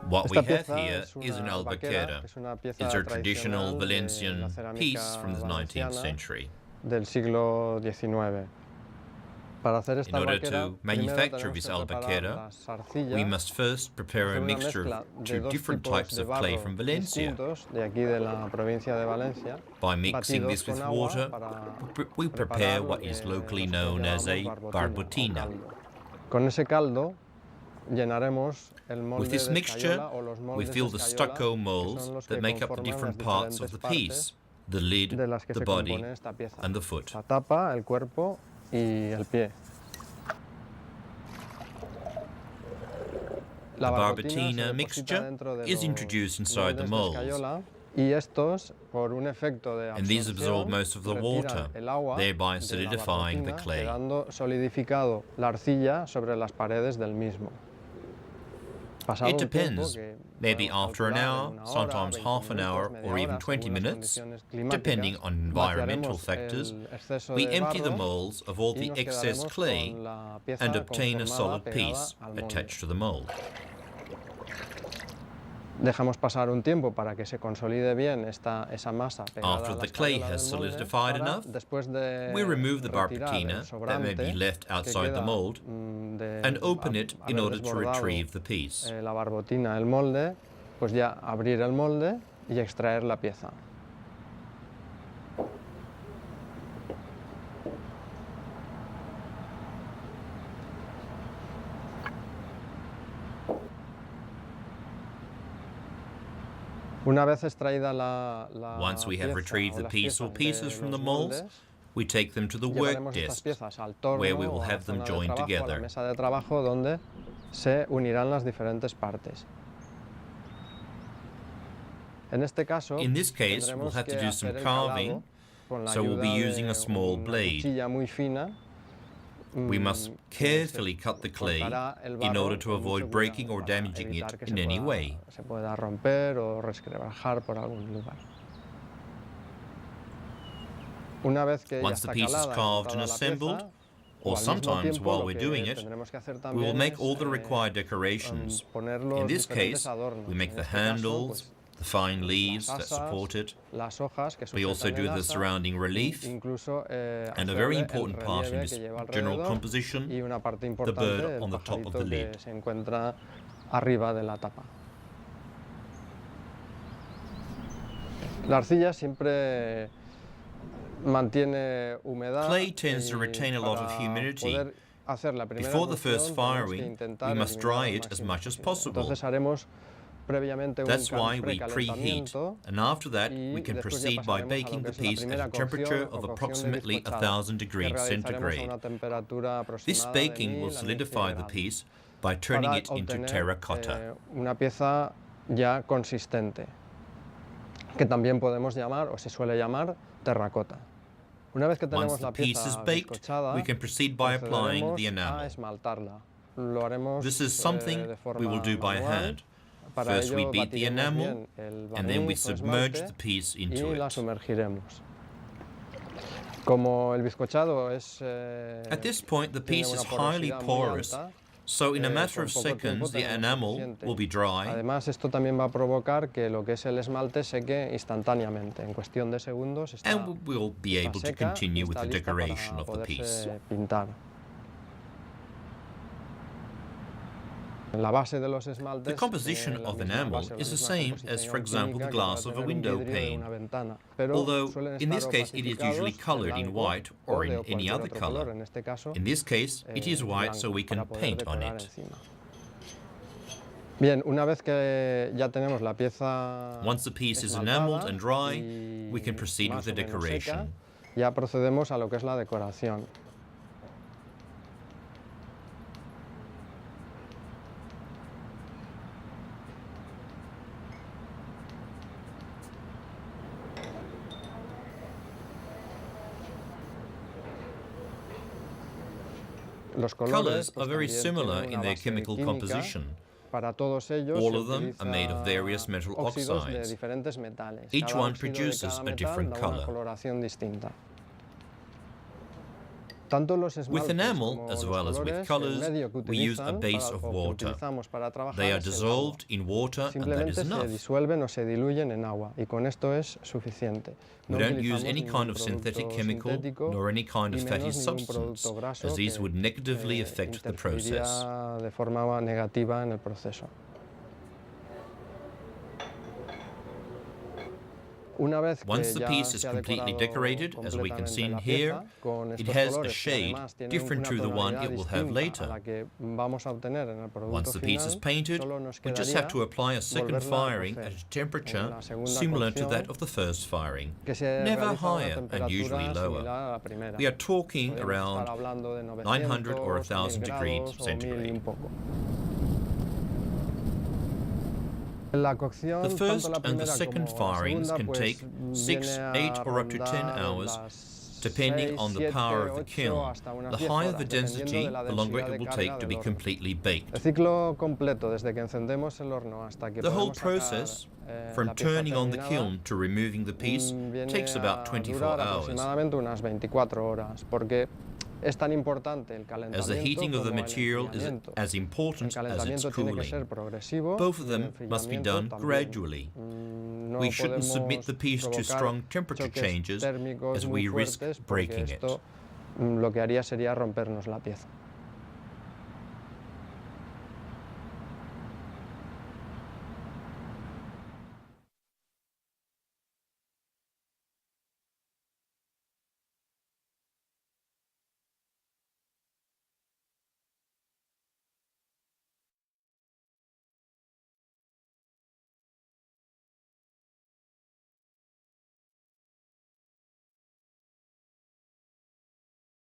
What we Esta have pieza here es is an una albahaquera, albahaquera. que es una pieza It's a traditional tradicional de la Valencian piece from the cerámica 19th valenciana century. del siglo XIX. Para hacer In esta order albahaquera, to primero manufacture tenemos this que preparar albahaquera, las we arcillas, must first prepare hacer a una mixture mezcla of de two dos different tipos types de of clay barro from Valencia. distintos de aquí de la provincia de Valencia, By mixing batidos this with con agua water, para we preparar prepare lo what que is locally nosotros known as llamamos a barbotina o barbotina. caldo. Con ese caldo llenaremos el With molde this de mixture, escayola o los we moldes de fill the escayola, stucco que molds son los that que make up the conforman las different parts of diferentes the partes piece: the lid, de las que the se body, compone esta pieza. and the foot. La tapa, el cuerpo y el pie. La The barbotina se barbotina deposita mixture dentro de is los introduced inside the moldes de molds, escayola y estos, por un efecto de and these absorb absorción, most of the retiran water, el agua thereby de la solidifying the barbotina, clay. quedando solidificado la arcilla sobre las paredes del mismo. Pasado It un tiempo, depends, que maybe podemos after an calcular en hour, una hora, sometimes 20 half an minutos, hour, media or even hora, 20 según las minutes, condiciones climáticas, depending on environmental vaciaremos factors, el exceso we de empty the barro molds of all y the nos excess quedaremos clay con la pieza and obtain a conformada solid pegada piece al molde. attached to the mold. Dejamos pasar un tiempo para que se consolide bien esa masa pegada After a la the clay escayola has del molde, solidified para, enough, después de we remove the retirar el barbotina that may be sobrante left que outside the queda mold de and open it in haber order to desbordado retrieve the piece. la barbotina, el molde, pues ya abrir el molde y extraer la pieza. Una vez extraída la Once we have pieza retrieved o the las piece or piezas pieces de from the los molds, moldes, we take them to the work llevaremos estas desks, piezas al torno where we will o a la have them zona de joined trabajo, a la together. mesa de trabajo, donde se unirán las diferentes partes. En este caso, In this case, we'll tendremos have to que do hacer some el carving, calado con la so we'll be ayuda using a de small una blade. cuchilla muy fina. We must que carefully se cut the clay cortará el in barro order to con mucho avoid breaking or cuidado para damaging evitar it que in any way. se pueda romper o resquebrajar por algún lugar. Una vez que ya Once the está piece is calada y carved and montada la assembled, pieza, or al mismo sometimes tiempo, while lo we're que doing it, tendremos que hacer we will también make es, all the required decorations. poner In los this diferentes case, adornos. we make En the este caso, handles, pues, the fine leaves las that asas, support it. las hojas que We also sujetan do el the asa, surrounding relief, incluso and a very hacerle el important part in relieve this que lleva general alrededor, composition, y una parte the importante, bird el on the top of pajarito the lid. que se encuentra arriba de la tapa. La arcilla siempre mantiene humedad. Clay tends to y retain a lot of para humidity. poder hacer la primera Before the first cocción, tenemos que firing, intentar we must eliminar dry al it as máximo much as posible. possible. Entonces haremos previamente un That's why we preheat, precalentamiento, and after that y we can después ya proceed by pasaremos a lo baking que the es la piece at primera a temperature cocción o of cocción de approximately bizcochado, 1000 que degrees realizaremos a centigrade. una temperatura This aproximada de baking will 1000 a solidify the 1100 piece by turning para it into obtener terracotta. una pieza ya consistente, que también podemos llamar, o se suele llamar, terracota. Una vez que tenemos Once the la piece is pieza baked, bizcochada, we can proceed by applying the procederemos a enamel. esmaltarla. Lo haremos This is something de forma we will do by manual. hand. Para First we ello beat the batiremos enamel, bien el and then we barniz o submerge esmalte the piece y into la it. sumergiremos. Como el bizcochado es At this point, the tiene piece una is highly porosidad muy porous, alta, so in a matter con of poco tiempo seconds the tenemos enamel suficiente. will be dry, Además, esto también va a provocar que lo que es el esmalte seque instantáneamente. En cuestión de segundos está, and we'll be está able to seca y continue with está the lista decoration para of the piece. poderse pintar. La base de los esmaltes The composition tiene la of misma enamel base o la is the misma same as, for composición example, the química que glass puede of a tener un window vidrio de pane, una ventana, pero although suelen in this estar case it is usually opacificados de colored in blanco white o or de in any cualquier other otro color. color. En este caso, In this case, it is white, so blanco, we para can poder paint on decorar it. encima. Bien, una vez que ya tenemos la pieza Once the piece is enameled and dry, we can proceed with the decoration. Ya procedemos a lo que es la decoración. Los colores Colors are very también similar tienen in una their base chemical química. composition. Para todos ellos All se of them are made of various metal óxidos de oxides. diferentes metales. Each Cada one óxido de produces cada a metal different da una color. coloración distinta. Tanto los With esmaltes enamel, como as los well as with colores, el colors, medio que we use a utilizan base para, of o que water. utilizamos para trabajar They are es el agua. dissolved in water and that Simplemente is se enough. disuelven o se diluyen en agua y con esto es suficiente. We No don't use utilizamos any ningún kind of synthetic producto chemical sintético nor any kind y of fatty menos ningún substance, producto graso as these que would negatively affect the interferiría process. de forma negativa en el proceso. Una vez que Once the ya piece is se ha completely decorado decorated, as we can completamente see in la here, pieza, con it estos has a colores que shade además tienen different una to the one tonalidad it will have distinta a la later. que vamos a obtener en el producto Once the piece is final, painted, solo nos we just quedaría have to apply a second volverla a firing cocer. at a temperature La segunda similar to cocción, that of the first firing, que se never realiza a una higher and usually temperatura lower. similar a la primera. We are talking Podemos around estar hablando de 900 or 900, 1000 1000 degrees grados o 1000 y centigrade. un poco. La cocción, The tanto first la and the primera second como la firings segunda, can pues take 6, viene 8 a or up to 10 rondar hours, las depending 6, on the 7, power of the 8 kiln. hasta unas The 10 higher horas, the dependiendo density, de la the longer densidad it de will carga take to del be horno. completely El baked. ciclo completo, desde que encendemos el horno hasta que The whole podemos sacar process, la from pieza turning on the terminada, kiln to removing the piece, viene takes about a 24 durar hours. aproximadamente unas 24 horas, porque es tan importante el As the heating calentamiento of the como el material is enfriamiento. as El important as its calentamiento tiene que ser cooling. progresivo Both of y el them must be enfriamiento done también. gradually. No We shouldn't submit podemos the piece to provocar strong temperature choques changes térmicos as muy we risk fuertes porque breaking it. esto lo que haría sería rompernos la pieza.